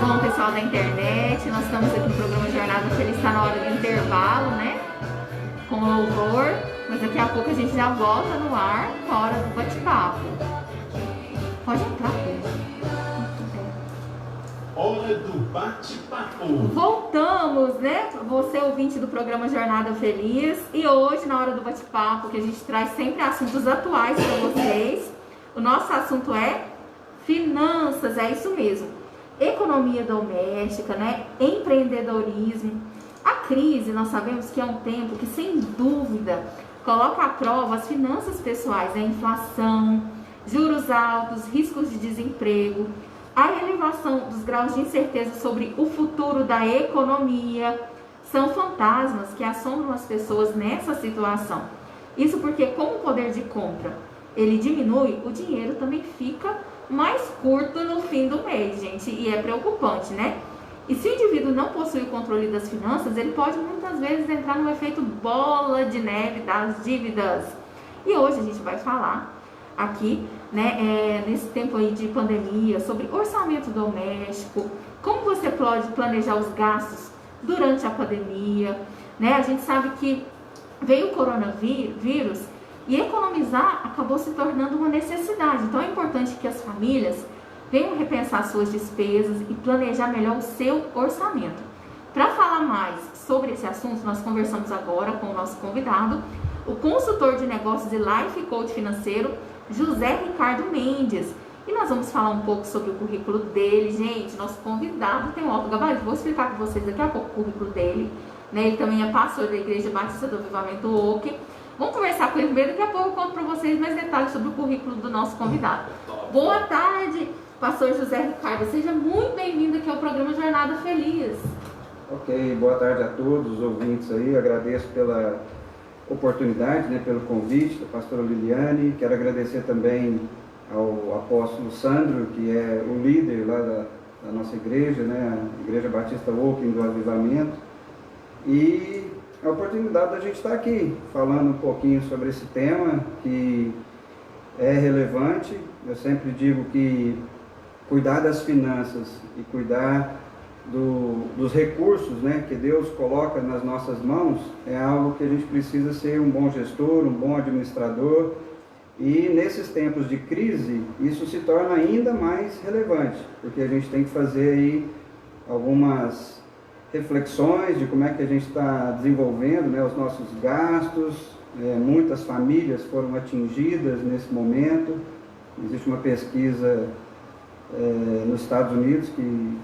Bom, pessoal da internet, nós estamos aqui no programa Jornada Feliz, está na hora do intervalo, né? Com louvor, mas daqui a pouco a gente já volta no ar com a hora do bate-papo. Pode entrar, Pedro. Hora do bate-papo. Voltamos, né? Você ouvinte do programa Jornada Feliz. E hoje, na hora do bate-papo, que a gente traz sempre assuntos atuais para vocês, o nosso assunto é finanças, é isso mesmo. Economia doméstica, né? Empreendedorismo. A crise, nós sabemos que é um tempo que, sem dúvida, coloca à prova as finanças pessoais, a inflação, juros altos, riscos de desemprego, a elevação dos graus de incerteza sobre o futuro da economia. São fantasmas que assombram as pessoas nessa situação. Isso porque, como o poder de compra ele diminui, o dinheiro também fica mais curto no fim do mês, gente, e é preocupante, né? E se o indivíduo não possui o controle das finanças, ele pode muitas vezes entrar no efeito bola de neve das dívidas. E hoje a gente vai falar aqui, né, nesse tempo aí de pandemia, sobre orçamento doméstico, como você pode planejar os gastos durante a pandemia, né? A gente sabe que veio o coronavírus e economizar acabou se tornando uma necessidade. Então é importante que as famílias venham repensar suas despesas e planejar melhor o seu orçamento. Para falar mais sobre esse assunto, nós conversamos agora com o nosso convidado, o consultor de negócios e life coach financeiro, José Ricardo Mendes. E nós vamos falar um pouco sobre o currículo dele. Gente, nosso convidado tem um alto gabarito. Vou explicar para vocês daqui a pouco o currículo dele, né? Ele também é pastor da Igreja Batista do Avivamento Oque. Vamos conversar com ele primeiro, daqui a pouco eu conto para vocês mais detalhes sobre o currículo do nosso convidado. Boa tarde, pastor José Ricardo. Seja muito bem-vindo aqui ao programa Jornada Feliz. Ok, boa tarde a todos os ouvintes aí. Agradeço pela oportunidade, né, pelo convite da pastora Liliane. Quero agradecer também ao apóstolo Sandro, que é o líder lá da nossa igreja, né, a Igreja Batista Oque do Avivamento. E a oportunidade da gente estar aqui falando um pouquinho sobre esse tema que é relevante. Eu sempre digo que cuidar das finanças e cuidar dos recursos, né, que Deus coloca nas nossas mãos é algo que a gente precisa ser um bom gestor, um bom administrador. E nesses tempos de crise, isso se torna ainda mais relevante, porque a gente tem que fazer aí algumas reflexões de como é que a gente está desenvolvendo, né, os nossos gastos. Muitas famílias foram atingidas nesse momento. Existe uma pesquisa nos Estados Unidos que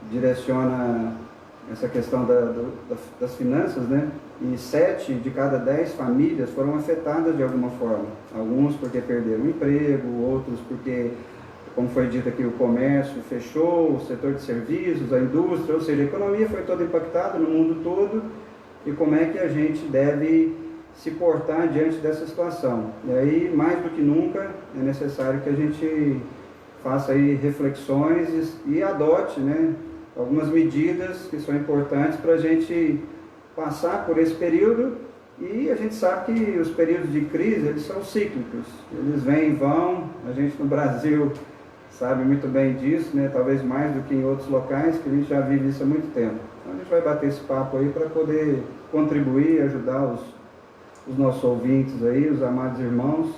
direciona essa questão das finanças, né? E 7 de cada 10 famílias foram afetadas de alguma forma. Alguns porque perderam o emprego, outros porque, como foi dito aqui, o comércio fechou, o setor de serviços, a indústria, ou seja, a economia foi toda impactada no mundo todo. E como é que a gente deve se portar diante dessa situação? E aí, mais do que nunca, é necessário que a gente faça aí reflexões e adote, né, algumas medidas que são importantes para a gente passar por esse período. E a gente sabe que os períodos de crise, eles são cíclicos, eles vêm e vão. A gente no Brasil sabe muito bem disso, né? Talvez mais do que em outros locais, que a gente já vive isso há muito tempo. Então a gente vai bater esse papo aí para poder contribuir e ajudar os nossos ouvintes aí, os amados irmãos,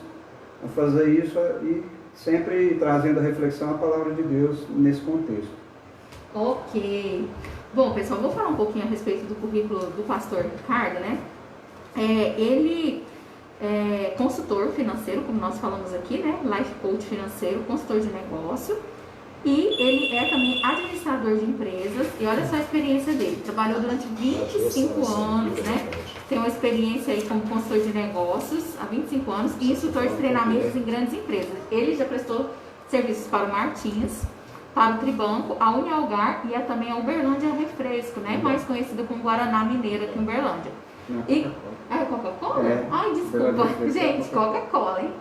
a fazer isso e sempre trazendo a reflexão a palavra de Deus nesse contexto. Ok. Bom, pessoal, vou falar um pouquinho a respeito do currículo do pastor Ricardo, né? Ele é consultor financeiro, como nós falamos aqui, né? Life coach financeiro, consultor de negócio. E ele é também administrador de empresas. E olha só a experiência dele. Trabalhou durante 25 anos, né? Tem uma experiência aí como consultor de negócios há 25 anos e instrutor de treinamentos em grandes empresas. Ele já prestou serviços para o Martins, para o Tribanco, a Unialgar e também a Uberlândia Refresco, né? Mais conhecida como Guaraná Mineiro aqui em Uberlândia. E Coca-Cola? Ai, desculpa. Gente, Coca-Cola, hein?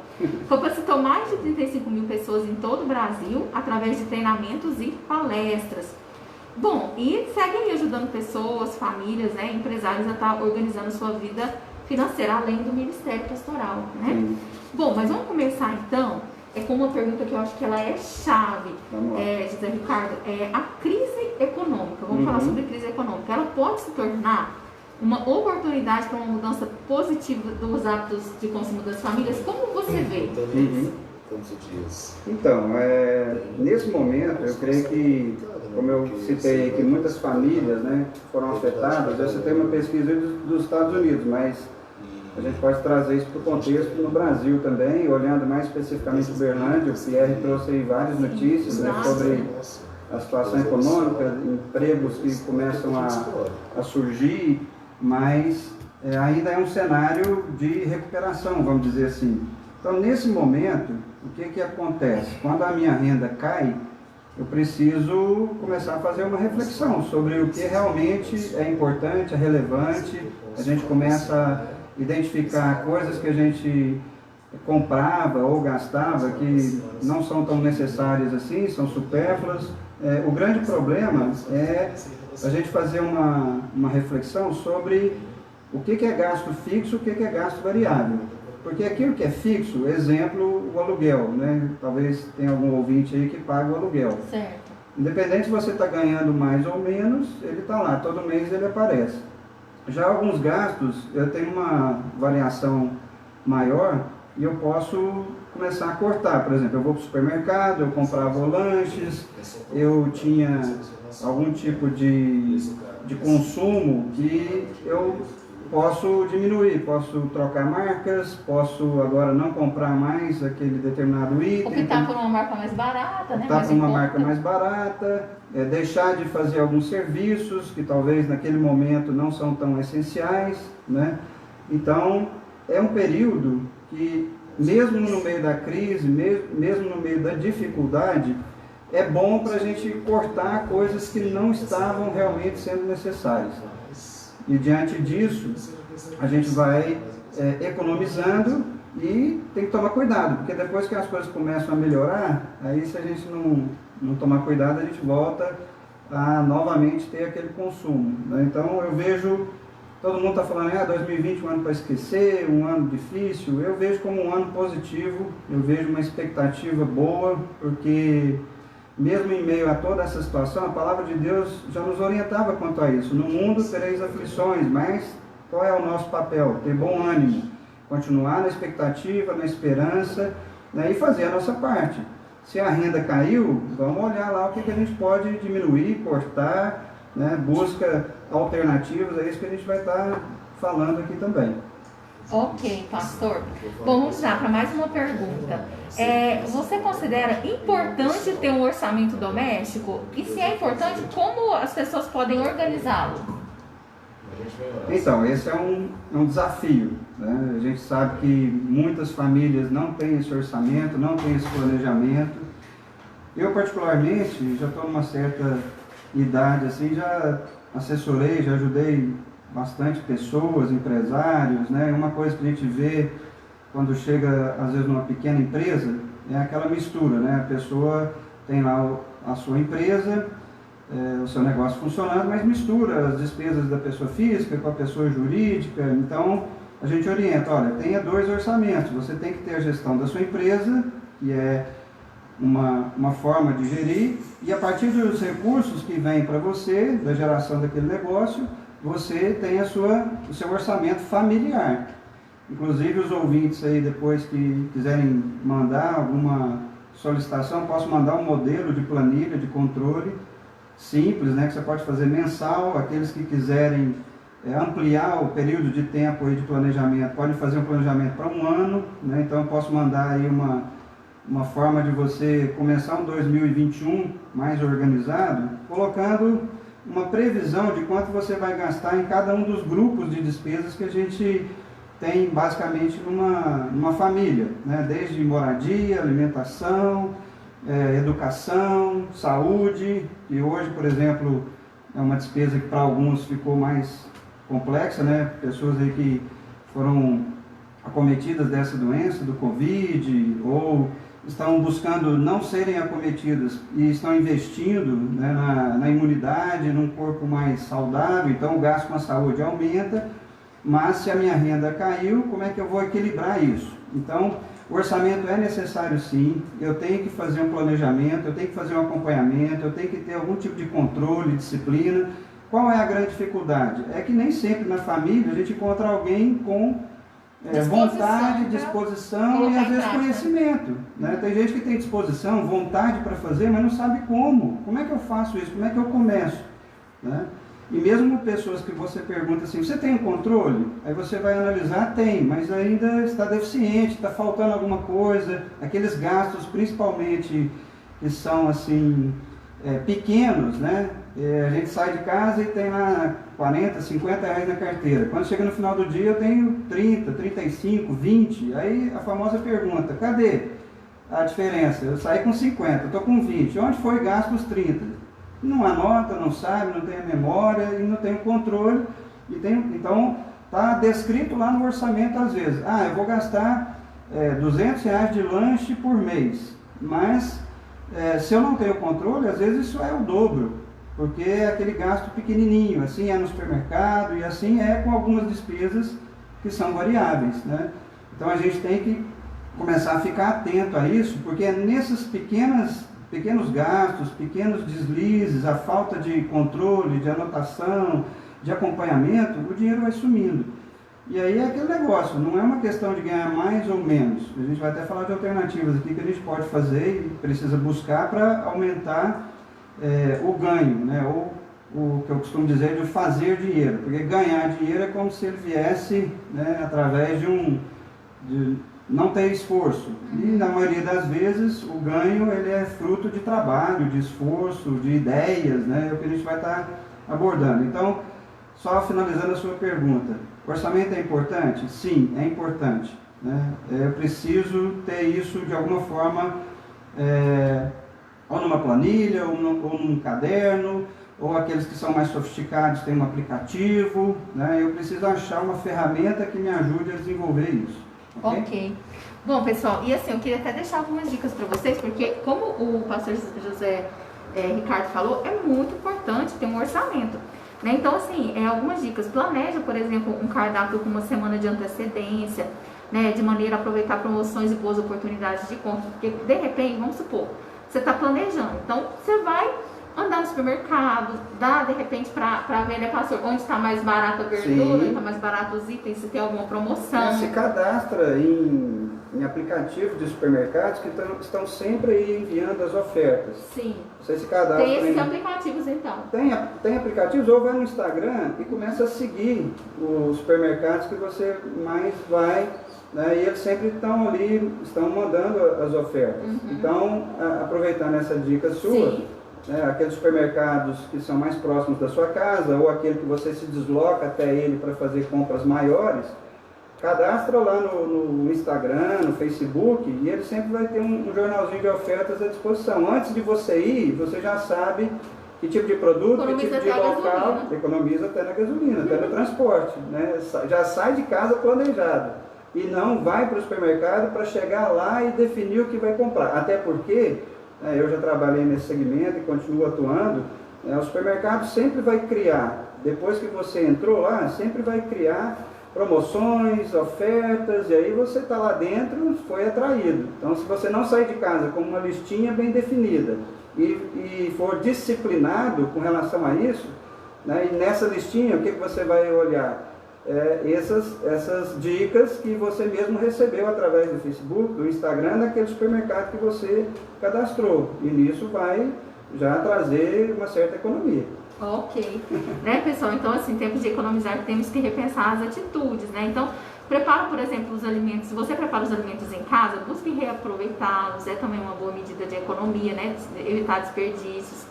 Capacitou mais de 35 mil pessoas em todo o Brasil através de treinamentos e palestras. Bom, e segue aí ajudando pessoas, famílias, né, empresários a estar organizando sua vida financeira, além do ministério pastoral, né? Bom, mas vamos começar então é com uma pergunta que eu acho que ela é chave, José Ricardo. A crise econômica, vamos falar sobre crise econômica, ela pode se tornar uma oportunidade para uma mudança positiva dos hábitos de consumo das famílias? Como você vê? Então, nesse momento, eu creio que, como eu citei que muitas famílias, né, foram afetadas. Você tem uma pesquisa dos Estados Unidos, mas a gente pode trazer isso para o contexto no Brasil também, olhando mais especificamente o Uberlândia. O Pierre trouxe aí várias notícias, né, sobre a situação econômica, empregos que começam a surgir, mas ainda é um cenário de recuperação, vamos dizer assim. Então, nesse momento, o que acontece? Quando a minha renda cai, eu preciso começar a fazer uma reflexão sobre o que realmente é importante, é relevante. A gente começa a identificar coisas que a gente comprava ou gastava que não são tão necessárias assim, são supérfluas. O grande problema é a gente fazer uma reflexão sobre o que é gasto fixo e o que é gasto variável. Porque aquilo que é fixo, exemplo, o aluguel, né? Talvez tenha algum ouvinte aí que paga o aluguel. Certo. Independente se você está ganhando mais ou menos, ele está lá, todo mês ele aparece. Já alguns gastos, eu tenho uma variação maior e eu posso começar a cortar. Por exemplo, eu vou para o supermercado, eu comprava lanches, eu tinha algum tipo de consumo que eu posso diminuir, posso trocar marcas, posso agora não comprar mais aquele determinado item. Optar por uma marca mais barata, né? Optar por uma marca mais barata, deixar de fazer alguns serviços que talvez naquele momento não são tão essenciais, né? Então, é um período que, mesmo no meio da crise, mesmo no meio da dificuldade, é bom para a gente cortar coisas que não estavam realmente sendo necessárias. E diante disso, a gente vai economizando e tem que tomar cuidado, porque depois que as coisas começam a melhorar, aí se a gente não tomar cuidado, a gente volta a novamente ter aquele consumo, né? Então eu vejo, todo mundo está falando, 2020 é um ano para esquecer, um ano difícil. Eu vejo como um ano positivo, eu vejo uma expectativa boa, porque mesmo em meio a toda essa situação, a palavra de Deus já nos orientava quanto a isso. No mundo tereis aflições, mas qual é o nosso papel? Ter bom ânimo, continuar na expectativa, na esperança, né, e fazer a nossa parte. Se a renda caiu, vamos olhar lá o que a gente pode diminuir, cortar, né, busca alternativas, é isso que a gente vai estar falando aqui também. Ok, pastor. Bom, vamos lá para mais uma pergunta. Você considera importante ter um orçamento doméstico? E se é importante, como as pessoas podem organizá-lo? Então, esse é um desafio, né? A gente sabe que muitas famílias não têm esse orçamento, não têm esse planejamento. Eu, particularmente, já estou numa certa idade, assim, já assessorei, já ajudei bastante pessoas, empresários, né? Uma coisa que a gente vê quando chega, às vezes, numa pequena empresa, é aquela mistura, né? A pessoa tem lá a sua empresa, o seu negócio funcionando, mas mistura as despesas da pessoa física com a pessoa jurídica. Então, a gente orienta, olha, tenha 2 orçamentos. Você tem que ter a gestão da sua empresa, que é uma forma de gerir, e a partir dos recursos que vêm para você, da geração daquele negócio, você tem o seu orçamento familiar. Inclusive, os ouvintes aí, depois que quiserem mandar alguma solicitação, posso mandar um modelo de planilha de controle simples, né, que você pode fazer mensal. Aqueles que quiserem ampliar o período de tempo aí de planejamento, pode fazer um planejamento para um ano, né? Então eu posso mandar aí uma forma de você começar um 2021 mais organizado, colocando uma previsão de quanto você vai gastar em cada um dos grupos de despesas que a gente tem basicamente numa família, né? Desde moradia, alimentação, educação, saúde, e hoje, por exemplo, é uma despesa que para alguns ficou mais complexa, né? Pessoas aí que foram acometidas dessa doença, do Covid, ou estão buscando não serem acometidas e estão investindo, né, na imunidade, num corpo mais saudável. Então o gasto com a saúde aumenta, mas se a minha renda caiu, como é que eu vou equilibrar isso? Então o orçamento é necessário sim, eu tenho que fazer um planejamento, eu tenho que fazer um acompanhamento, eu tenho que ter algum tipo de controle, disciplina. Qual é a grande dificuldade? É que nem sempre na família a gente encontra alguém com vontade, disposição e às vezes conhecimento. Né? Tem gente que tem disposição, vontade para fazer, mas não sabe como. Como é que eu faço isso? Como é que eu começo? Né? E mesmo pessoas que você pergunta assim, você tem um controle? Aí você vai analisar, tem, mas ainda está deficiente, está faltando alguma coisa. Aqueles gastos, principalmente, que são assim, pequenos, né? A gente sai de casa e tem lá 40, 50 reais na carteira. Quando chega no final do dia eu tenho 30, 35, 20. Aí a famosa pergunta, cadê a diferença? Eu saí com 50, estou com 20. Onde foi gasto os 30? Não anota, não sabe, não tem a memória e não tem o controle. Então está descrito lá no orçamento às vezes. Eu vou gastar R$200 de lanche por mês. Mas se eu não tenho controle, às vezes isso é o dobro. Porque é aquele gasto pequenininho, assim é no supermercado e assim é com algumas despesas que são variáveis, né? Então a gente tem que começar a ficar atento a isso, porque é nesses pequenos gastos, pequenos deslizes, a falta de controle, de anotação, de acompanhamento, o dinheiro vai sumindo. E aí é aquele negócio, não é uma questão de ganhar mais ou menos. A gente vai até falar de alternativas aqui que a gente pode fazer e precisa buscar para aumentar o ganho, né? Ou o que eu costumo dizer de fazer dinheiro, porque ganhar dinheiro é como se ele viesse, né, através de não ter esforço. E na maioria das vezes o ganho ele é fruto de trabalho, de esforço, de ideias, né? É o que a gente vai estar abordando. Então, só finalizando a sua pergunta, o orçamento é importante? Sim, é importante, né? Eu preciso ter isso de alguma forma, ou numa planilha, ou num caderno, ou aqueles que são mais sofisticados têm um aplicativo, né? Eu preciso achar uma ferramenta que me ajude a desenvolver isso. Ok. Bom, pessoal, e assim, eu queria até deixar algumas dicas para vocês, porque como o pastor José Ricardo falou, é muito importante ter um orçamento, né? Então, assim, algumas dicas. Planeja, por exemplo, um cardápio com uma semana de antecedência, né? De maneira a aproveitar promoções e boas oportunidades de compra, porque de repente, vamos supor, você está planejando, então você vai andar no supermercado, dá de repente para ver, né, pastor, onde está mais barato a verdura, onde está mais barato os itens, se tem alguma promoção. Se cadastra em aplicativos de supermercados que estão sempre aí enviando as ofertas. Sim. Você se cadastra. Tem esses aplicativos então? Tem aplicativos, ou vai no Instagram e começa a seguir os supermercados que você mais vai, né, e eles sempre estão ali, estão mandando as ofertas. Uhum. Então, aproveitando essa dica sua, aqueles supermercados que são mais próximos da sua casa, ou aquele que você se desloca até ele para fazer compras maiores, cadastra lá no Instagram, no Facebook, e ele sempre vai ter um jornalzinho de ofertas à disposição. Antes de você ir, você já sabe que tipo de produto, que tipo de local, economiza até na gasolina, até no transporte, né? Já sai de casa planejado. E não vai para o supermercado para chegar lá e definir o que vai comprar. Até porque, eu já trabalhei nesse segmento e continuo atuando, o supermercado sempre vai criar, depois que você entrou lá, sempre vai criar promoções, ofertas, e aí você está lá dentro, foi atraído. Então, se você não sair de casa com uma listinha bem definida e for disciplinado com relação a isso, né, e nessa listinha, o que você vai olhar? Essas dicas que você mesmo recebeu através do Facebook, do Instagram, daquele supermercado que você cadastrou. E nisso vai já trazer uma certa economia. Ok. Né, pessoal? Então, assim, tempos de economizar, temos que repensar as atitudes, né? Então, prepara, por exemplo, os alimentos. Se você prepara os alimentos em casa, busque reaproveitá-los. É também uma boa medida de economia, né? Evitar desperdícios.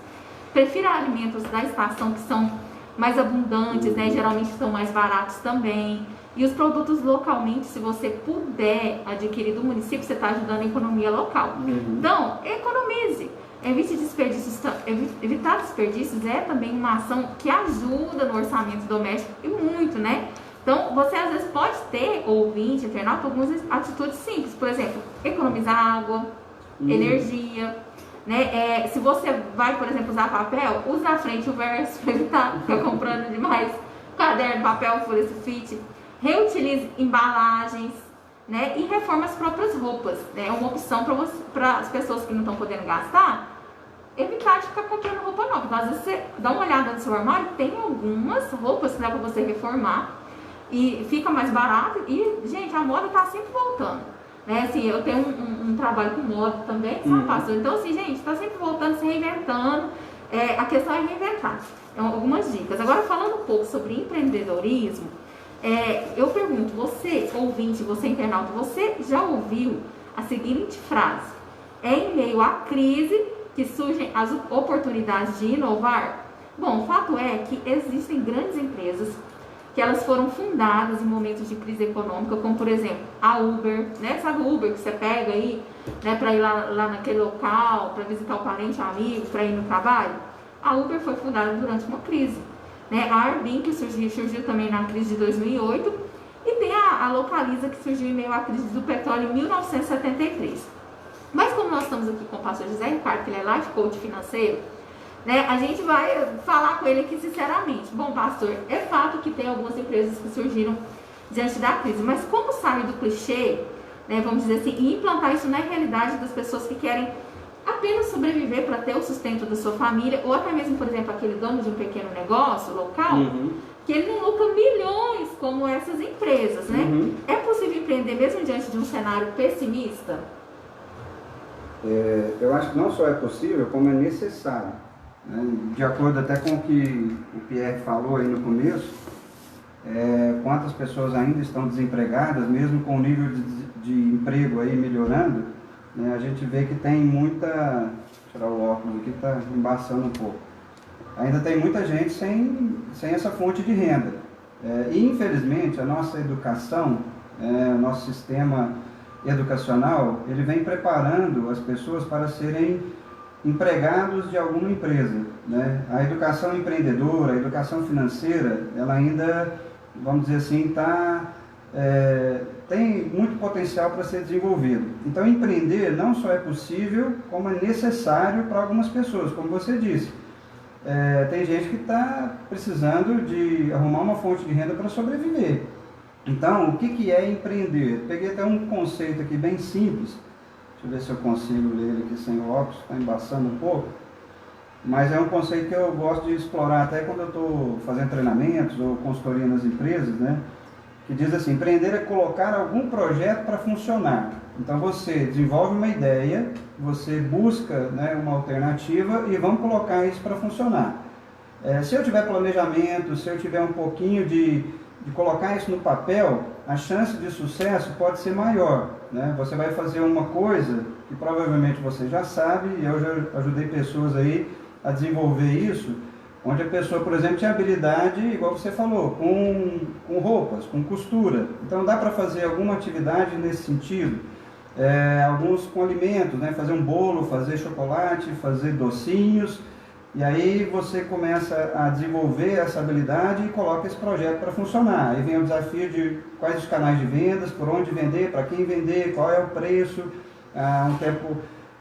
Prefira alimentos da estação que são mais abundantes, né? Geralmente são mais baratos também. E os produtos localmente, se você puder adquirir do município, você está ajudando a economia local. Então, economize. Evitar desperdícios é também uma ação que ajuda no orçamento doméstico e muito, né? Então, você às vezes pode ter, ouvinte, internauta, algumas atitudes simples. Por exemplo, economizar água, energia, né? Se você vai, por exemplo, usar papel, usa à frente o verso para evitar ficar comprando demais caderno, papel, folha sulfite. Reutilize embalagens, né? E reforma as próprias roupas, né? É uma opção para as pessoas que não estão podendo gastar, evitar de ficar comprando roupa nova. Então, às vezes você dá uma olhada no seu armário, tem algumas roupas que dá para você reformar e fica mais barato. E, gente, a moda tá sempre voltando, né? Assim, eu tenho um trabalho com moda também, sabe, pastor? Então, assim, gente, tá sempre voltando, se reinventando. A questão é reinventar. Então, algumas dicas. Agora, falando um pouco sobre empreendedorismo, eu pergunto, você, ouvinte, você internauta, você já ouviu a seguinte frase: é em meio à crise que surgem as oportunidades de inovar? Bom, o fato é que existem grandes empresas que elas foram fundadas em momentos de crise econômica, como por exemplo a Uber, né? Sabe o Uber que você pega aí, né, para ir lá naquele local, para visitar o parente, o amigo, para ir no trabalho? A Uber foi fundada durante uma crise, né? A Airbnb, que surgiu também na crise de 2008, e tem a Localiza, que surgiu em meio à crise do petróleo em 1973. Mas como nós estamos aqui com o pastor José Ricardo, que ele é life coach financeiro, né, a gente vai falar com ele aqui sinceramente. Bom, pastor, é fato que tem algumas empresas que surgiram diante da crise, mas como sair do clichê, né, vamos dizer assim, e implantar isso na realidade das pessoas que querem apenas sobreviver para ter o sustento da sua família, ou até mesmo, por exemplo, aquele dono de um pequeno negócio local, que ele não lucra milhões como essas empresas, né? É possível empreender mesmo diante de um cenário pessimista? Eu acho que não só é possível, como é necessário, né? De acordo até com o que o Pierre falou aí no começo, quantas pessoas ainda estão desempregadas, mesmo com o nível de emprego aí melhorando, né? A gente vê que tem muita... Vou tirar o óculos aqui, está embaçando um pouco. Ainda tem muita gente sem essa fonte de renda. E infelizmente a nossa educação, o nosso sistema educacional, ele vem preparando as pessoas para serem empregados de alguma empresa, né? A educação empreendedora, a educação financeira, ela ainda, vamos dizer assim, tem muito potencial para ser desenvolvido. Então, empreender não só é possível, como é necessário para algumas pessoas, como você disse. Tem gente que está precisando de arrumar uma fonte de renda para sobreviver. Então, o que é empreender? Peguei até um conceito aqui bem simples. Deixa eu ver se eu consigo ler ele aqui sem o óculos, está embaçando um pouco. Mas é um conceito que eu gosto de explorar até quando eu estou fazendo treinamentos ou consultoria nas empresas, né? Que diz assim: empreender é colocar algum projeto para funcionar. Então você desenvolve uma ideia, você busca, né, uma alternativa e vamos colocar isso para funcionar. Se eu tiver planejamento, se eu tiver um pouquinho de colocar isso no papel, a chance de sucesso pode ser maior, né? Você vai fazer uma coisa que provavelmente você já sabe, e eu já ajudei pessoas aí a desenvolver isso, onde a pessoa, por exemplo, tinha habilidade, igual você falou, com roupas, com costura. Então dá para fazer alguma atividade nesse sentido. Alguns com alimentos, né? Fazer um bolo, fazer chocolate, fazer docinhos. E aí você começa a desenvolver essa habilidade e coloca esse projeto para funcionar. Aí vem o desafio de quais os canais de vendas, por onde vender, para quem vender, qual é o preço.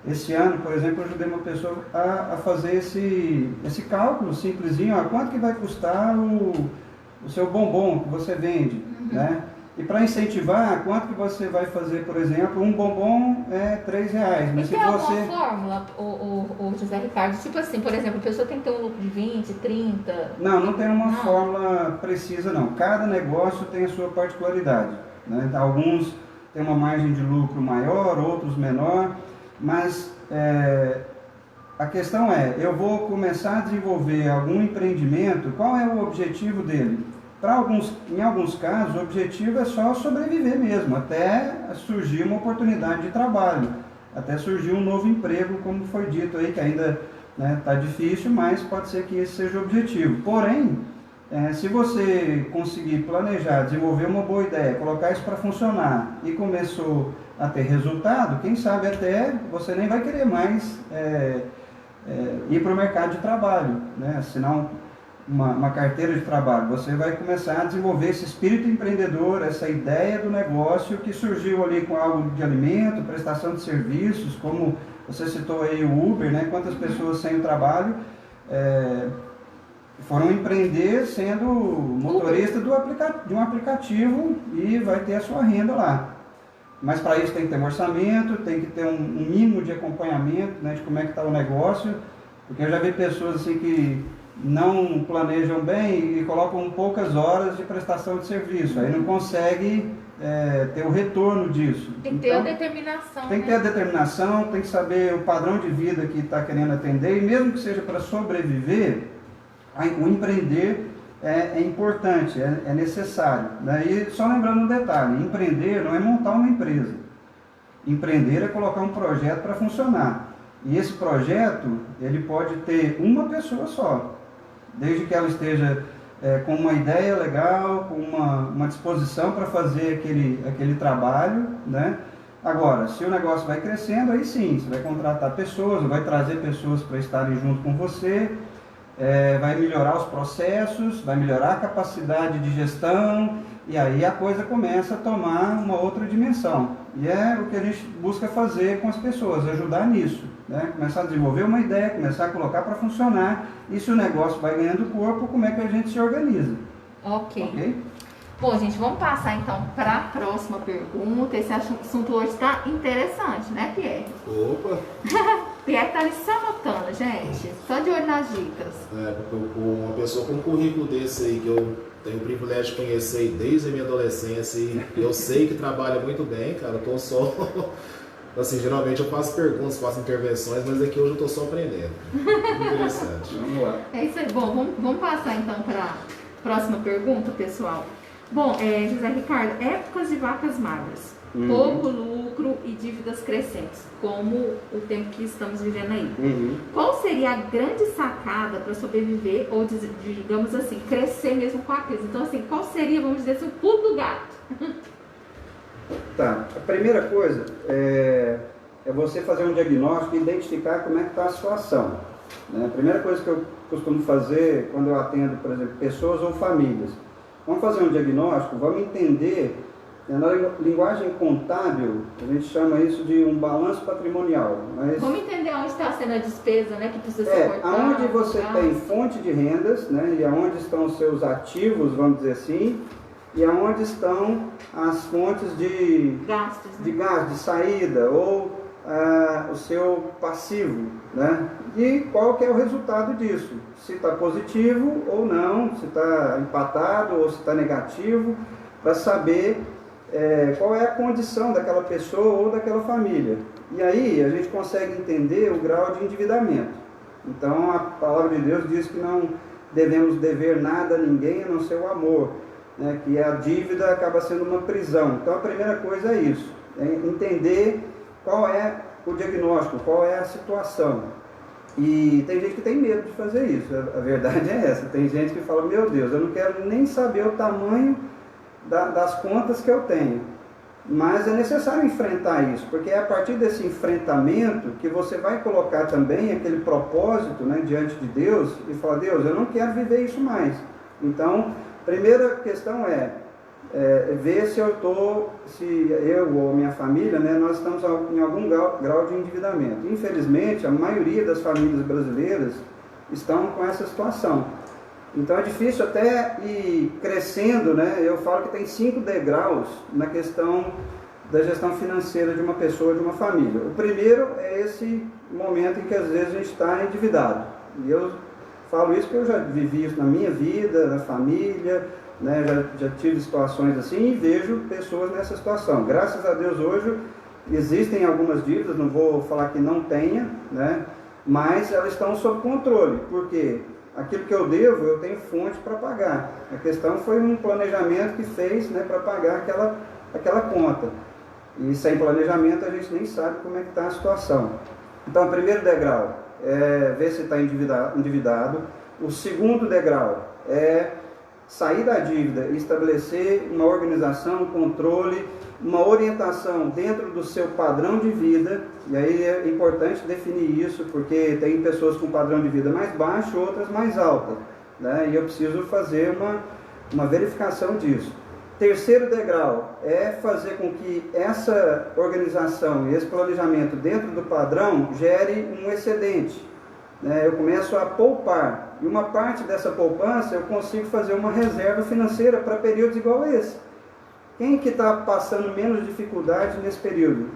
Esse ano, por exemplo, eu ajudei uma pessoa a fazer esse cálculo simplesinho, quanto que vai custar o seu bombom que você vende, né? E para incentivar, quanto que você vai fazer, por exemplo, um bombom é R$3. Mas e tem alguma fórmula, o José Ricardo? Tipo assim, por exemplo, a pessoa tem que ter um lucro de 20, 30... Não tem uma fórmula precisa, não. Cada negócio tem a sua particularidade, né? Alguns têm uma margem de lucro maior, outros menor, mas a questão eu vou começar a desenvolver algum empreendimento, qual é o objetivo dele? Em alguns casos, o objetivo é só sobreviver mesmo, até surgir uma oportunidade de trabalho, até surgir um novo emprego, como foi dito aí, que ainda está difícil, mas pode ser que esse seja o objetivo. Porém, se você conseguir planejar, desenvolver uma boa ideia, colocar isso para funcionar e começou a ter resultado, quem sabe até você nem vai querer mais ir para o mercado de trabalho, né? Assinar uma carteira de trabalho. Você vai começar a desenvolver esse espírito empreendedor, essa ideia do negócio que surgiu ali com algo de alimento, prestação de serviços, como você citou aí o Uber, né? Quantas pessoas sem o trabalho foram empreender sendo motorista de um aplicativo e vai ter a sua renda lá. Mas para isso tem que ter um orçamento, tem que ter um mínimo de acompanhamento, né, de como é que está o negócio, porque eu já vi pessoas assim que não planejam bem e colocam poucas horas de prestação de serviço, aí não consegue ter o retorno disso. Tem que ter a determinação. Tem que ter a determinação, tem que saber o padrão de vida que está querendo atender, e mesmo que seja para sobreviver, o empreender é importante, é necessário. Né? E só lembrando um detalhe, empreender não é montar uma empresa. Empreender é colocar um projeto para funcionar. E esse projeto, ele pode ter uma pessoa só, desde que ela esteja com uma ideia legal, com uma disposição para fazer aquele trabalho, né? Agora, se o negócio vai crescendo, aí sim, você vai contratar pessoas, vai trazer pessoas para estarem junto com você, vai melhorar os processos, vai melhorar a capacidade de gestão, e aí a coisa começa a tomar uma outra dimensão. E é o que a gente busca fazer com as pessoas, ajudar nisso, né? Começar a desenvolver uma ideia, começar a colocar para funcionar, e se o negócio vai ganhando corpo, como é que a gente se organiza. Ok. Bom, gente, vamos passar então para a próxima pergunta. Esse assunto hoje está interessante, né, Pierre? Opa! Pierre tá ali só anotando, gente. Só de olho nas dicas. Porque uma pessoa com um currículo desse aí, que eu tenho o privilégio de conhecer desde a minha adolescência, e eu sei que trabalha muito bem, cara, eu tô só... Assim, geralmente eu faço perguntas, faço intervenções, mas aqui hoje eu tô só aprendendo. Muito interessante. Vamos lá. É isso aí. Bom, vamos passar então para a próxima pergunta, pessoal. Bom, José Ricardo, épocas de vacas magras, pouco lucro e dívidas crescentes, como o tempo que estamos vivendo aí. Qual seria a grande sacada para sobreviver ou, digamos assim, crescer mesmo com a crise? Então, assim, qual seria, vamos dizer assim, o pulo do gato? Tá, a primeira coisa é você fazer um diagnóstico e identificar como é que está a situação. Né? A primeira coisa que eu costumo fazer quando eu atendo, por exemplo, pessoas ou famílias, vamos fazer um diagnóstico, vamos entender, na linguagem contábil, a gente chama isso de um balanço patrimonial. Mas vamos entender onde está sendo a despesa, né, que precisa ser cortada. Aonde você tem fonte de rendas, né, e aonde estão os seus ativos, vamos dizer assim, e aonde estão as fontes de gastos, né? De saída, ou o seu passivo, né? E qual que é o resultado disso, se está positivo ou não, se está empatado ou se está negativo, para saber qual é a condição daquela pessoa ou daquela família. E aí a gente consegue entender o grau de endividamento. Então a palavra de Deus diz que não devemos dever nada a ninguém a não ser o amor, né? Que a dívida acaba sendo uma prisão. Então a primeira coisa é isso, entender qual é o diagnóstico, qual é a situação. E tem gente que tem medo de fazer isso, a verdade é essa. Tem gente que fala, meu Deus, eu não quero nem saber o tamanho das contas que eu tenho. Mas é necessário enfrentar isso, porque é a partir desse enfrentamento que você vai colocar também aquele propósito, né, diante de Deus, e falar, Deus, eu não quero viver isso mais. Então, a primeira questão é ver se eu ou minha família, né, nós estamos em algum grau de endividamento. Infelizmente, a maioria das famílias brasileiras estão com essa situação. Então é difícil até ir crescendo, né? Eu falo que tem 5 degraus na questão da gestão financeira de uma pessoa, de uma família. O primeiro é esse momento em que às vezes a gente está endividado. E eu falo isso porque eu já vivi isso na minha vida, na família, né? Já tive situações assim e vejo pessoas nessa situação. Graças a Deus hoje existem algumas dívidas, não vou falar que não tenha, né? Mas elas estão sob controle, porque aquilo que eu devo, eu tenho fonte para pagar. A questão foi um planejamento que fez, né, para pagar aquela conta. E sem planejamento a gente nem sabe como é que está a situação. Então, o primeiro degrau é ver se está endividado. O segundo degrau é sair da dívida e estabelecer uma organização, um controle, uma orientação dentro do seu padrão de vida. E aí é importante definir isso, porque tem pessoas com padrão de vida mais baixo, outras mais altas, né? E eu preciso fazer uma verificação disso. Terceiro degrau é fazer com que essa organização e esse planejamento dentro do padrão gere um excedente, né? Eu começo a poupar, e uma parte dessa poupança eu consigo fazer uma reserva financeira para períodos igual a esse. Quem que está passando menos dificuldade nesse período,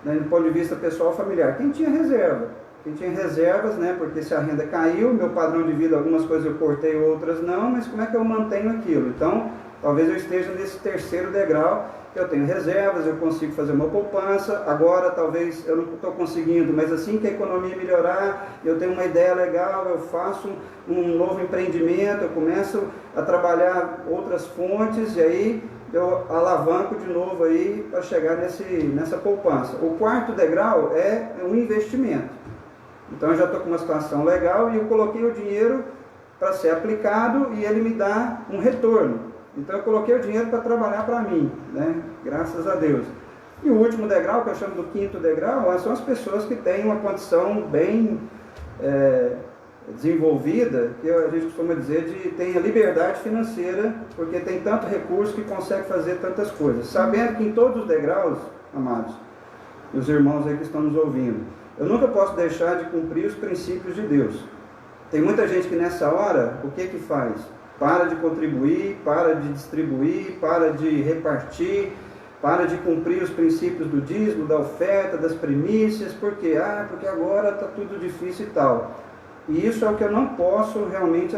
né, do ponto de vista pessoal familiar? Quem tinha reserva. Quem tinha reservas, né, porque se a renda caiu, meu padrão de vida, algumas coisas eu cortei, outras não, mas como é que eu mantenho aquilo? Então, talvez eu esteja nesse terceiro degrau, que eu tenho reservas, eu consigo fazer uma poupança, agora talvez eu não estou conseguindo, mas assim que a economia melhorar, eu tenho uma ideia legal, eu faço um novo empreendimento, eu começo a trabalhar outras fontes, e aí eu alavanco de novo aí para chegar nessa poupança. O quarto degrau é um investimento. Então eu já estou com uma situação legal e eu coloquei o dinheiro para ser aplicado e ele me dá um retorno. Então eu coloquei o dinheiro para trabalhar para mim, né? Graças a Deus. E o último degrau, que eu chamo do quinto degrau, são as pessoas que têm uma condição bem desenvolvida, que a gente costuma dizer de tem a liberdade financeira, porque tem tanto recurso que consegue fazer tantas coisas. Sabendo que em todos os degraus, amados, os irmãos aí que estão nos ouvindo, eu nunca posso deixar de cumprir os princípios de Deus. Tem muita gente que nessa hora, o que que faz? Para de contribuir, para de distribuir, para de repartir, para de cumprir os princípios do dízimo, da oferta, das primícias. Por quê? Porque agora está tudo difícil e tal. E isso é o que eu não posso realmente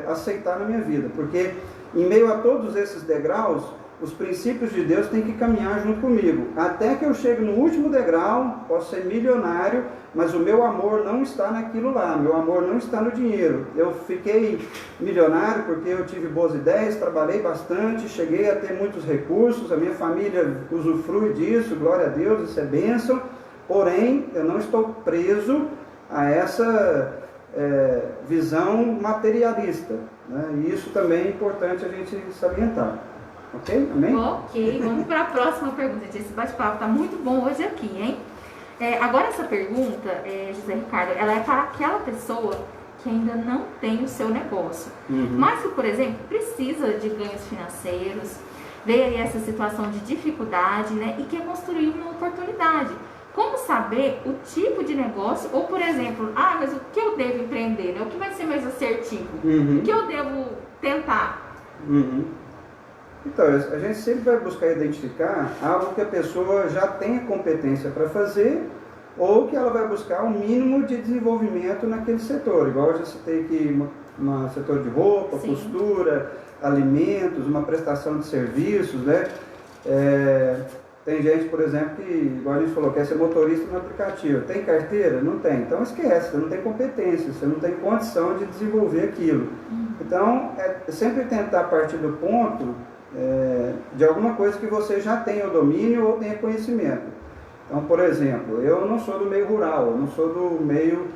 aceitar na minha vida, porque em meio a todos esses degraus, os princípios de Deus têm que caminhar junto comigo. Até que eu chegue no último degrau, posso ser milionário, mas o meu amor não está naquilo lá, meu amor não está no dinheiro. Eu fiquei milionário porque eu tive boas ideias, trabalhei bastante, cheguei a ter muitos recursos, a minha família usufrui disso, glória a Deus, isso é bênção. Porém, eu não estou preso a essa visão materialista, né? E isso também é importante a gente salientar. Ok? Amém? Ok, vamos para a próxima pergunta. Esse bate-papo está muito bom hoje aqui, hein? Agora essa pergunta, José Ricardo, ela é para aquela pessoa que ainda não tem o seu negócio, mas que, por exemplo, precisa de ganhos financeiros, vê aí essa situação de dificuldade, né, e quer construir uma oportunidade. Como saber o tipo de negócio, ou por exemplo, mas o que eu devo empreender, né? O que vai ser mais assertivo? O que eu devo tentar? Então, a gente sempre vai buscar identificar algo que a pessoa já tenha competência para fazer, ou que ela vai buscar um mínimo de desenvolvimento naquele setor. Igual eu já citei aqui, um setor de roupa, sim, costura, alimentos, uma prestação de serviços, né? Tem gente, por exemplo, que, igual a gente falou, quer ser motorista no aplicativo. Tem carteira? Não tem. Então esquece, você não tem competência, você não tem condição de desenvolver aquilo. Então, é sempre tentar partir do ponto de alguma coisa que você já tenha o domínio ou tenha conhecimento. Então, por exemplo, eu não sou do meio rural, eu não sou do meio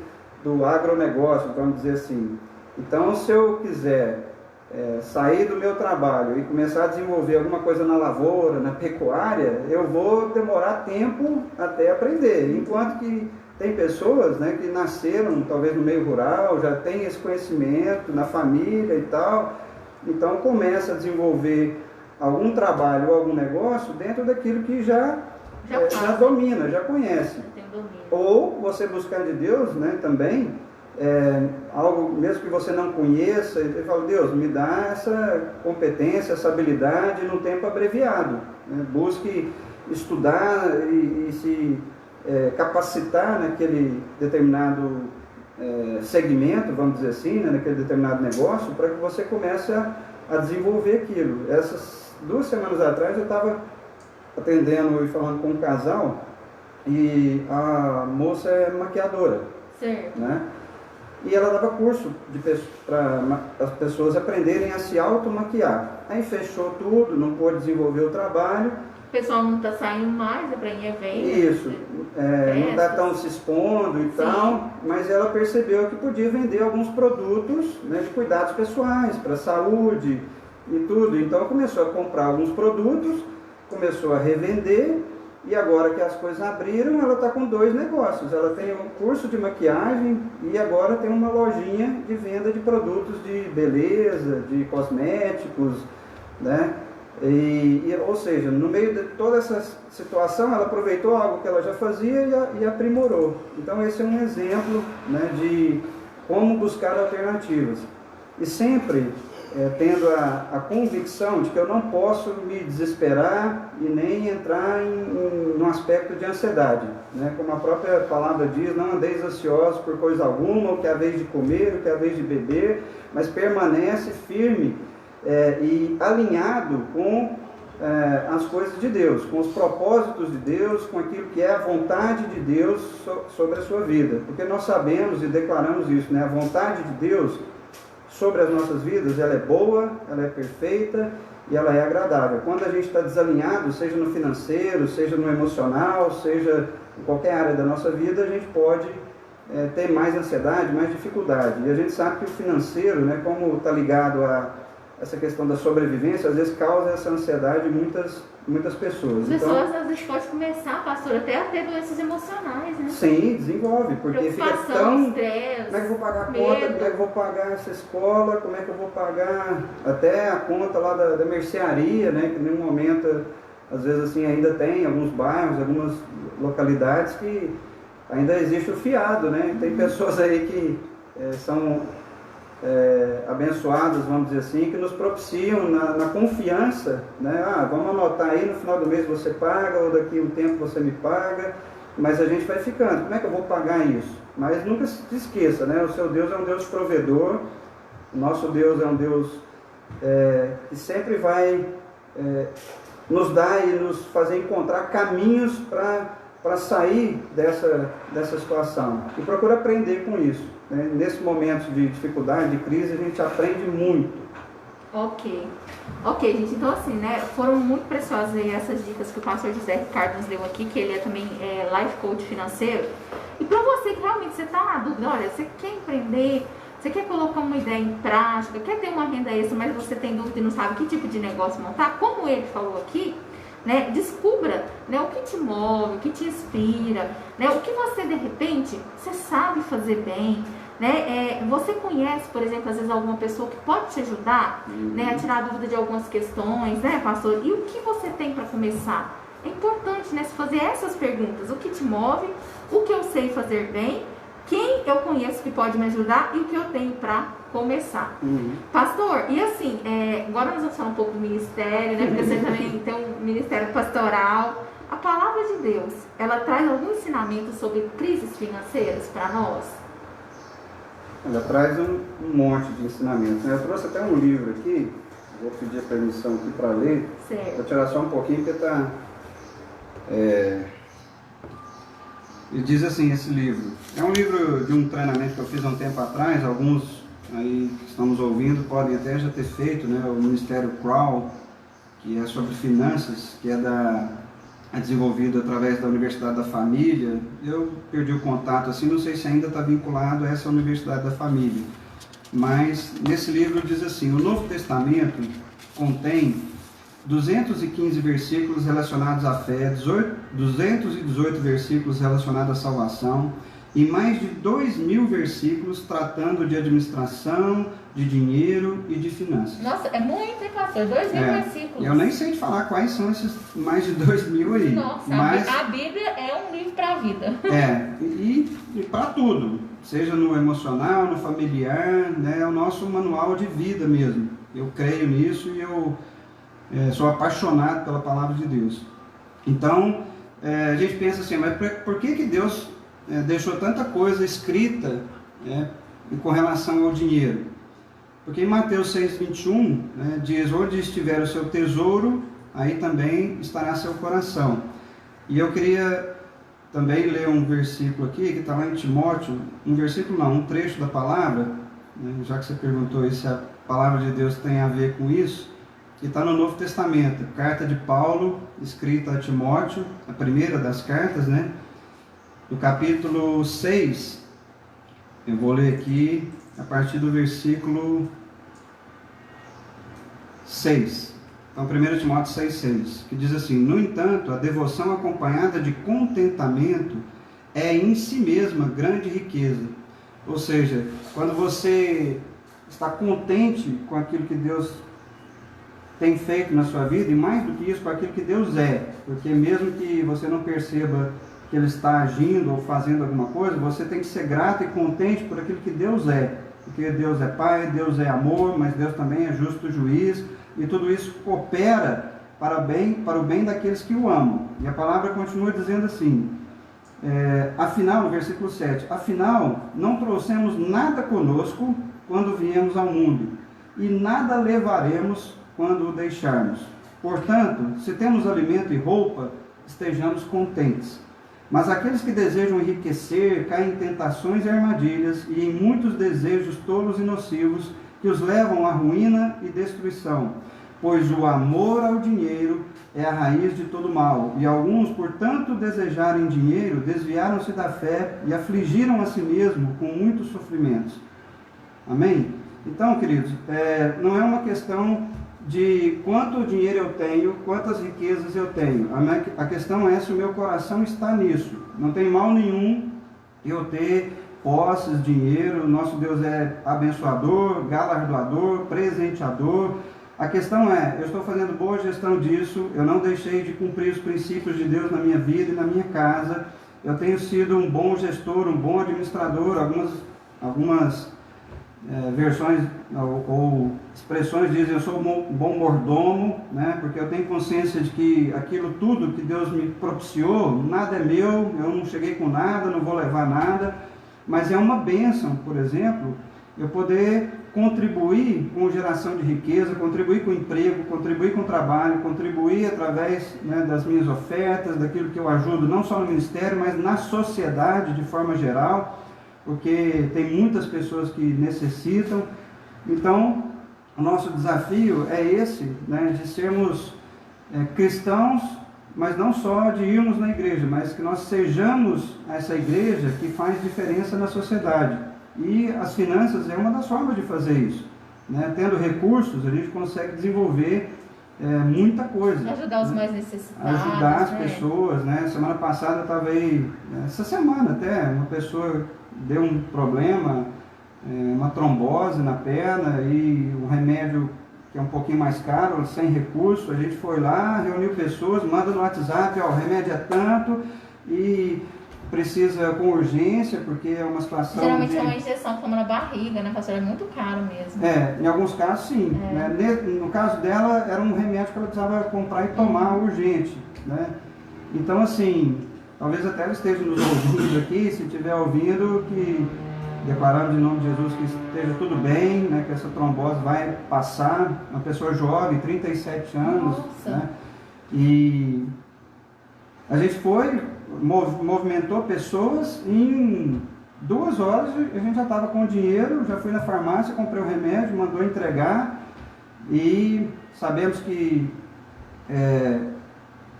do agronegócio, vamos dizer assim. Então, se eu quiser sair do meu trabalho e começar a desenvolver alguma coisa na lavoura, na pecuária, eu vou demorar tempo até aprender. Enquanto que tem pessoas, né, que nasceram talvez no meio rural, já tem esse conhecimento na família e tal, então começa a desenvolver algum trabalho ou algum negócio dentro daquilo que já domina, já conhece. Ou você buscar de Deus, né, também, algo mesmo que você não conheça, e fala, Deus, me dá essa competência, essa habilidade num tempo abreviado, né? Busque estudar e se capacitar naquele determinado segmento, vamos dizer assim, né? Naquele determinado negócio, para que você comece a desenvolver aquilo. Essas 2 semanas atrás eu estava atendendo e falando com um casal, e a moça é maquiadora, certo, né? E ela dava curso para as pessoas aprenderem a se automaquiar. Aí fechou tudo, não pôde desenvolver o trabalho. O pessoal não está saindo mais, para ir evento. Isso, não está tão se expondo e tal, mas ela percebeu que podia vender alguns produtos, né, de cuidados pessoais, para a saúde e tudo. Então começou a comprar alguns produtos, começou a revender. E agora que as coisas abriram, ela está com 2 negócios. Ela tem um curso de maquiagem e agora tem uma lojinha de venda de produtos de beleza, de cosméticos, né? Ou seja, no meio de toda essa situação, ela aproveitou algo que ela já fazia e aprimorou. Então esse é um exemplo, né, de como buscar alternativas. E sempre tendo a convicção de que eu não posso me desesperar e nem entrar em um aspecto de ansiedade, né? Como a própria palavra diz, não andeis ansiosos por coisa alguma, o que é a vez de comer, o que é a vez de beber, mas permanece firme e alinhado com as coisas de Deus, com os propósitos de Deus, com aquilo que é a vontade de Deus sobre a sua vida, porque nós sabemos e declaramos isso, né? A vontade de Deus sobre as nossas vidas, ela é boa, ela é perfeita e ela é agradável. Quando a gente está desalinhado, seja no financeiro, seja no emocional, seja em qualquer área da nossa vida, a gente pode ter mais ansiedade, mais dificuldade. E a gente sabe que o financeiro, né, como está ligado a essa questão da sobrevivência, às vezes causa essa ansiedade em muitas pessoas. As pessoas às vezes podem começar, pastor, até a ter doenças emocionais, né? Sim, desenvolve, porque fica tão... estresse, como é que eu vou pagar a conta, como é que eu vou pagar essa escola, como é que eu vou pagar até a conta lá da mercearia, né? Que em nenhum momento, às vezes assim, ainda tem alguns bairros, algumas localidades que ainda existe o fiado, né? Tem pessoas aí que são abençoadas, vamos dizer assim, que nos propiciam na confiança, né? Vamos anotar aí, no final do mês você paga, ou daqui um tempo você me paga, mas a gente vai ficando, como é que eu vou pagar isso? Mas nunca se esqueça, né? O seu Deus é um Deus provedor, o nosso Deus é um Deus que sempre vai nos dar e nos fazer encontrar caminhos para sair dessa situação, e procura aprender com isso. Nesse momento de dificuldade, de crise, a gente aprende muito. Ok, gente, então assim, né, foram muito preciosas aí essas dicas que o pastor José Ricardo nos deu aqui, que ele é também life coach financeiro. E para você que realmente você está na dúvida, olha, você quer empreender, você quer colocar uma ideia em prática, quer ter uma renda extra, mas você tem dúvida e não sabe que tipo de negócio montar, como ele falou aqui, né, descubra, né, o que te move, o que te inspira, né, o que você de repente, você sabe fazer bem, né, você conhece, por exemplo, às vezes alguma pessoa que pode te ajudar, né, a tirar a dúvida de algumas questões, né, pastor, e o que você tem para começar? É importante, né, se fazer essas perguntas, o que te move, o que eu sei fazer bem, quem eu conheço que pode me ajudar e o que eu tenho para começar. Pastor, e assim, agora nós vamos falar um pouco do ministério, né? Porque você também tem um ministério pastoral. A palavra de Deus, ela traz algum ensinamento sobre crises financeiras para nós? Ela traz um monte de ensinamentos, né? Eu trouxe até um livro aqui, vou pedir a permissão aqui para ler. Certo. Vou tirar só um pouquinho, porque está... Ele diz assim, esse livro. É um livro de um treinamento que eu fiz há um tempo atrás, alguns aí que estamos ouvindo podem até já ter feito, né? O Ministério Crow, que é sobre finanças, que é desenvolvido através da Universidade da Família. Eu perdi o contato, assim, não sei se ainda está vinculado a essa Universidade da Família. Mas nesse livro diz assim, o Novo Testamento contém 215 versículos relacionados à fé, 218 versículos relacionados à salvação e mais de 2.000 versículos tratando de administração, de dinheiro e de finanças. Nossa, é muito, hein, pastor? 2.000 versículos. Eu nem sei te falar quais são esses mais de 2.000 aí. Nossa, mas a Bíblia é um livro para a vida. E para tudo, seja no emocional, no familiar, né, é o nosso manual de vida mesmo. Eu creio nisso e eu sou apaixonado pela palavra de Deus. Então, a gente pensa assim, mas por que Deus deixou tanta coisa escrita com relação ao dinheiro? Porque em Mateus 6,21, diz, onde estiver o seu tesouro, aí também estará seu coração. E eu queria também ler um versículo aqui, que está lá em Timóteo, um trecho da palavra, já que você perguntou aí se a palavra de Deus tem a ver com isso, que está no Novo Testamento, carta de Paulo, escrita a Timóteo, a primeira das cartas, né? No capítulo 6, eu vou ler aqui a partir do versículo 6. Então, 1 Timóteo 6,6, que diz assim, no entanto, a devoção acompanhada de contentamento é em si mesma grande riqueza. Ou seja, quando você está contente com aquilo que Deus tem feito na sua vida, e mais do que isso, com aquilo que Deus é, porque mesmo que você não perceba que Ele está agindo ou fazendo alguma coisa, você tem que ser grato e contente por aquilo que Deus é. porque Deus é Pai, Deus é amor, mas Deus também é justo juiz, e tudo isso coopera para o bem daqueles que o amam. E a palavra continua dizendo assim, afinal, no versículo 7, afinal, não trouxemos nada conosco quando viemos ao mundo, e nada levaremos quando o deixarmos. Portanto, se temos alimento e roupa, estejamos contentes. Mas aqueles que desejam enriquecer caem em tentações e armadilhas e em muitos desejos tolos e nocivos que os levam à ruína e destruição. Pois o amor ao dinheiro é a raiz de todo mal. E alguns, por tanto desejarem dinheiro, desviaram-se da fé e afligiram a si mesmo com muitos sofrimentos. Amém? Então, queridos, não é uma questão de quanto dinheiro eu tenho, quantas riquezas eu tenho. A questão é se o meu coração está nisso. Não tem mal nenhum eu ter posses, dinheiro. Nosso Deus é abençoador, galardoador, presenteador. A questão é, eu estou fazendo boa gestão disso, eu não deixei de cumprir os princípios de Deus na minha vida e na minha casa. Eu tenho sido um bom gestor, um bom administrador. Algumas versões ou expressões dizem eu sou um bom mordomo, né? Porque eu tenho consciência de que aquilo tudo que Deus me propiciou, nada é meu, eu não cheguei com nada, não vou levar nada, mas é uma bênção, por exemplo, eu poder contribuir com geração de riqueza, contribuir com emprego, contribuir com trabalho, contribuir através, né, das minhas ofertas, daquilo que eu ajudo, não só no ministério, mas na sociedade de forma geral, porque tem muitas pessoas que necessitam. Então, o nosso desafio é esse, né, de sermos cristãos, mas não só de irmos na igreja, mas que nós sejamos essa igreja que faz diferença na sociedade. E as finanças é uma das formas de fazer isso, né? Tendo recursos, a gente consegue desenvolver muita coisa. Ajudar os mais necessitados. Ajudar as pessoas, né? Semana passada eu estava aí, essa semana até, uma pessoa deu um problema, uma trombose na perna e um remédio que é um pouquinho mais caro, sem recurso. A gente foi lá, reuniu pessoas, manda no WhatsApp, ó, o remédio é tanto e precisa com urgência, porque é uma situação... Geralmente é uma injeção que toma na barriga, né, pastor? É muito caro mesmo. Em alguns casos sim. Né? No caso dela, era um remédio que ela precisava comprar e tomar urgente, né? Então, assim, talvez até ela esteja nos ouvindo aqui, se estiver ouvindo, que declarando em nome de Jesus que esteja tudo bem, né, que essa trombose vai passar. Uma pessoa jovem, 37 anos. Nossa. Né? E a gente foi, movimentou pessoas, em 2 horas a gente já estava com o dinheiro, já fui na farmácia, comprei o remédio, mandou entregar, e sabemos que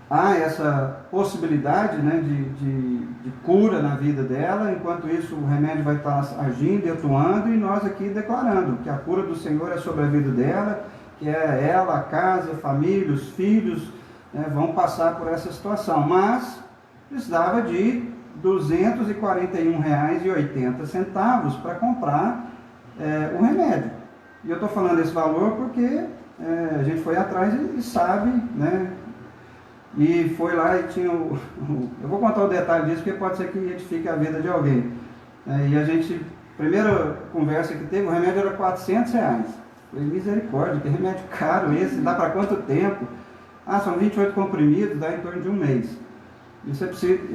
há essa possibilidade, né, de cura na vida dela. Enquanto isso o remédio vai estar agindo e atuando, e nós aqui declarando que a cura do Senhor é sobre a vida dela, que é ela, a casa, a família, os filhos, né, vão passar por essa situação, mas precisava de R$ 241,80 para comprar o remédio. E eu estou falando esse valor porque a gente foi atrás e sabe, né? E foi lá e tinha eu vou contar o detalhe disso, porque pode ser que edifique a vida de alguém. E a gente, primeira conversa que teve, o remédio era R$ 400. Falei, misericórdia, que remédio caro esse, dá para quanto tempo? São 28 comprimidos, dá em torno de 1 mês. E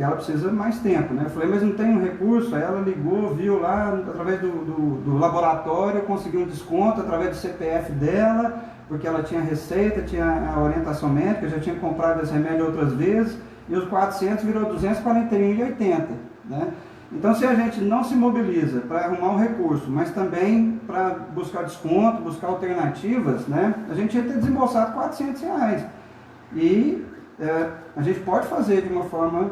ela precisa mais tempo, né? Eu falei, mas não tem um recurso? Aí ela ligou, viu lá, através do laboratório, conseguiu um desconto através do CPF dela, porque ela tinha receita, tinha a orientação médica, já tinha comprado esse remédio outras vezes, e os 400 virou R$ 241,80, né? Então, se a gente não se mobiliza para arrumar um recurso, mas também para buscar desconto, buscar alternativas, né, a gente ia ter desembolsado R$ 400. E a gente pode fazer de uma forma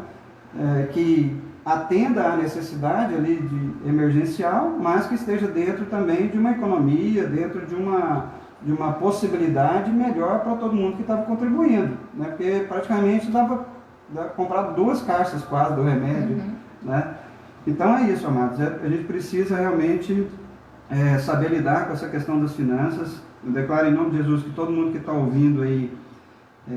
que atenda à necessidade ali de emergencial, mas que esteja dentro também de uma economia, dentro de uma possibilidade melhor para todo mundo que estava contribuindo, né? Porque praticamente dava comprar 2 caixas quase do remédio, né? Então é isso, amados, a gente precisa realmente saber lidar com essa questão das finanças. Eu declaro em nome de Jesus que todo mundo que está ouvindo aí,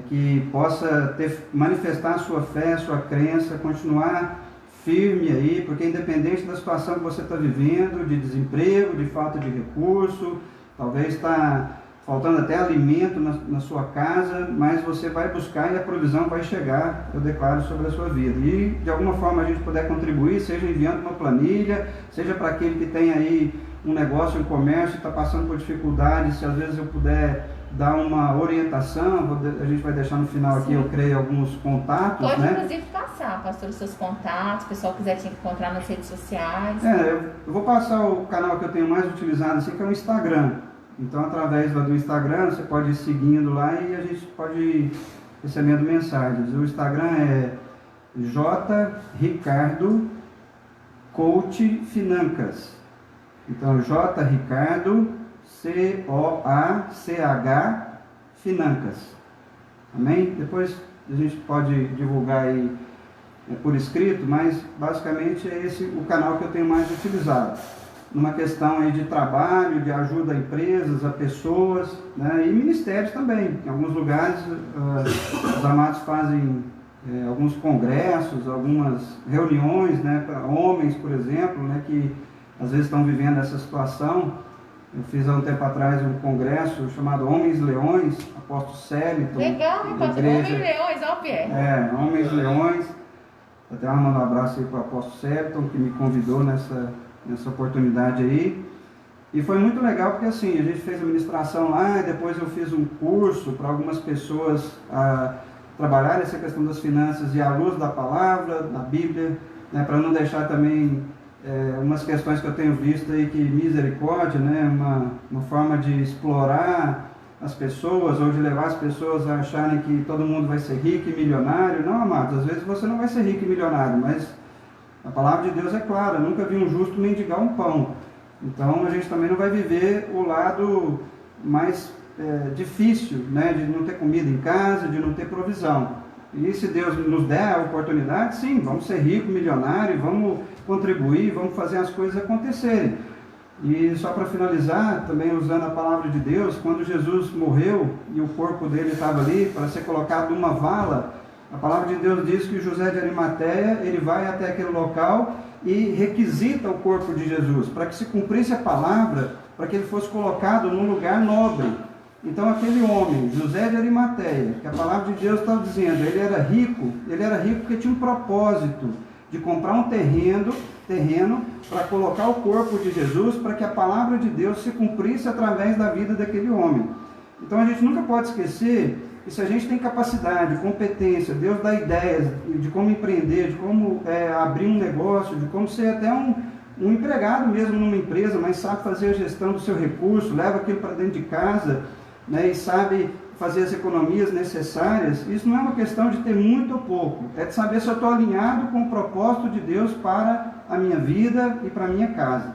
que possa manifestar a sua fé, a sua crença, continuar firme aí, porque independente da situação que você está vivendo, de desemprego, de falta de recurso, talvez está faltando até alimento na sua casa, mas você vai buscar e a provisão vai chegar, eu declaro, sobre a sua vida. E de alguma forma a gente puder contribuir, seja enviando uma planilha, seja para aquele que tem aí um negócio, um comércio, está passando por dificuldades, se às vezes eu puder dar uma orientação, a gente vai deixar no final aqui, eu creio, alguns contatos. Pode, né? inclusive, passar, pastor, os seus contatos, se o pessoal quiser te encontrar nas redes sociais. Eu vou passar o canal que eu tenho mais utilizado, assim, que é o Instagram. Então, através do Instagram, você pode ir seguindo lá e a gente pode ir recebendo mensagens. O Instagram é J. Ricardo Coach Financas. Então, J. Ricardo COACH Financas. Amém? Depois a gente pode divulgar aí por escrito, mas basicamente é esse o canal que eu tenho mais utilizado. Numa questão aí de trabalho, de ajuda a empresas, a pessoas, né? E ministérios também. Em alguns lugares os amados fazem alguns congressos, algumas reuniões, né, para homens, por exemplo, né, que às vezes estão vivendo essa situação. Eu fiz há um tempo atrás um congresso chamado Homens Leões, apóstolo Célito. Legal, hein, pastor? Homens Leões, ó, Pierre. Homens Leões. Até mandar um abraço aí para o apóstolo Célito, que me convidou nessa oportunidade aí. E foi muito legal porque assim, a gente fez a ministração lá e depois eu fiz um curso para algumas pessoas trabalhar essa questão das finanças e à luz da palavra, da Bíblia, né, para não deixar também umas questões que eu tenho visto aí que misericórdia, né, uma forma de explorar as pessoas ou de levar as pessoas a acharem que todo mundo vai ser rico e milionário. Não, amados, às vezes você não vai ser rico e milionário, mas a palavra de Deus é clara, nunca vi um justo mendigar um pão. Então a gente também não vai viver o lado mais difícil, né, de não ter comida em casa, de não ter provisão. E se Deus nos der a oportunidade, sim, vamos ser ricos, milionários, vamos contribuir, vamos fazer as coisas acontecerem. E só para finalizar, também usando a palavra de Deus, quando Jesus morreu e o corpo dele estava ali para ser colocado numa vala, a palavra de Deus diz que José de Arimateia, ele vai até aquele local e requisita o corpo de Jesus, para que se cumprisse a palavra, para que ele fosse colocado num lugar nobre. Então aquele homem, José de Arimateia, que a palavra de Deus estava dizendo, ele era rico porque tinha um propósito de comprar um terreno para colocar o corpo de Jesus, para que a palavra de Deus se cumprisse através da vida daquele homem. Então a gente nunca pode esquecer que se a gente tem capacidade, competência, Deus dá ideias de como empreender, de como abrir um negócio, de como ser até um empregado mesmo numa empresa, mas sabe fazer a gestão do seu recurso, leva aquilo para dentro de casa, né, e sabe fazer as economias necessárias. Isso não é uma questão de ter muito ou pouco, é de saber se eu estou alinhado com o propósito de Deus para a minha vida e para a minha casa.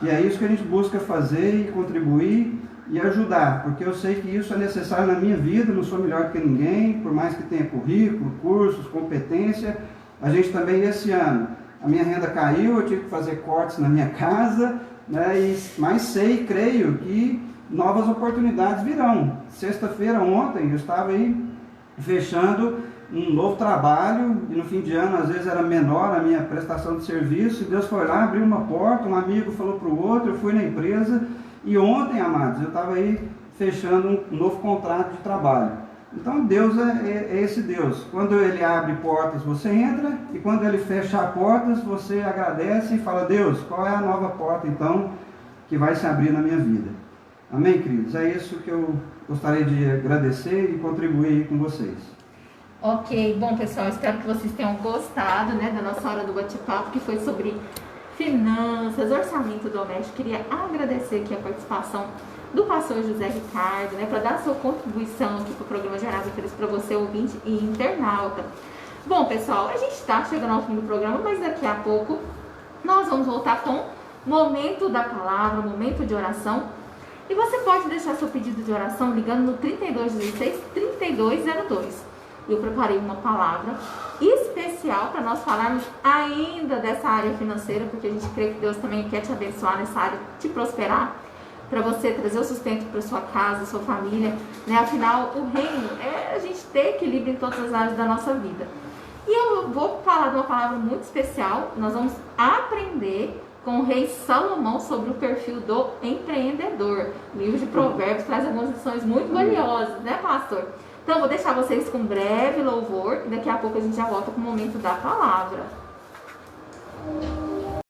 E é isso que a gente busca fazer e contribuir e ajudar, porque eu sei que isso é necessário na minha vida, não sou melhor que ninguém, por mais que tenha currículo, cursos, competência. A gente também, esse ano, a minha renda caiu, eu tive que fazer cortes na minha casa, né, mas sei, creio que novas oportunidades virão. Sexta-feira, ontem, eu estava aí fechando um novo trabalho, e no fim de ano, às vezes era menor a minha prestação de serviço, e Deus foi lá, abriu uma porta, um amigo falou para o outro, eu fui na empresa, e ontem, amados, eu estava aí fechando um novo contrato de trabalho. Então Deus é esse Deus. Quando Ele abre portas, você entra, e quando Ele fecha portas, você agradece e fala, Deus, qual é a nova porta então que vai se abrir na minha vida? Amém, queridos? É isso que eu gostaria de agradecer e contribuir com vocês. Ok, bom pessoal, espero que vocês tenham gostado, né, da nossa hora do bate-papo, que foi sobre finanças, orçamento doméstico. Queria agradecer aqui a participação do pastor José Ricardo, né, para dar a sua contribuição aqui para o programa Jornada Feliz para você, ouvinte e internauta. Bom pessoal, a gente está chegando ao fim do programa, mas daqui a pouco nós vamos voltar com momento da palavra, momento de oração. E você pode deixar seu pedido de oração ligando no 3216-3202. Eu preparei uma palavra especial para nós falarmos ainda dessa área financeira, porque a gente crê que Deus também quer te abençoar nessa área, te prosperar, para você trazer o sustento para sua casa, sua família, né? Afinal, o reino é a gente ter equilíbrio em todas as áreas da nossa vida. E eu vou falar de uma palavra muito especial. Nós vamos aprender com o rei Salomão sobre o perfil do empreendedor. O livro de Provérbios traz algumas lições muito valiosas, né, pastor? Então, eu vou deixar vocês com um breve louvor e daqui a pouco a gente já volta com o momento da palavra.